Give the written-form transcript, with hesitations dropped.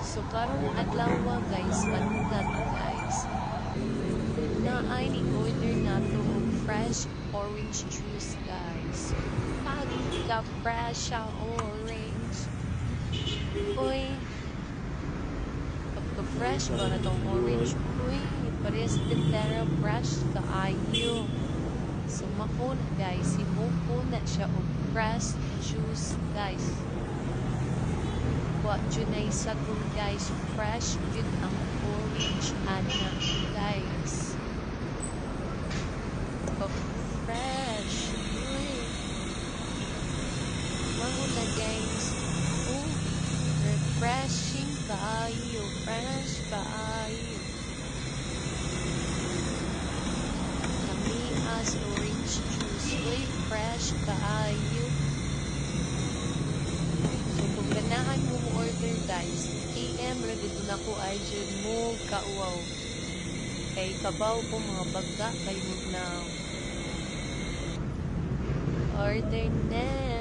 So karong adlaw guys, kanina to guys. Na ay ni-order na to og fresh orange juice guys. Pagka-fresh ang orange. Uy, pagka-fresh ba na tong orange? Uy, pares tindera fresh kaayo. So mauna guys, himuko na siya og fresh juice guys. Wa junay sagon guys, fresh yun ang orange ana guys. Fresh. Uy. Mauna guys. Oh, refreshing kaayo, fresh kaayo. Kami as orange juice, uy, fresh kaayo. Kung ganahan mo order guys, PM ready na ko ay dyan mo kauaw. Kay kabaw ko mga bagga kay mo na. Order na.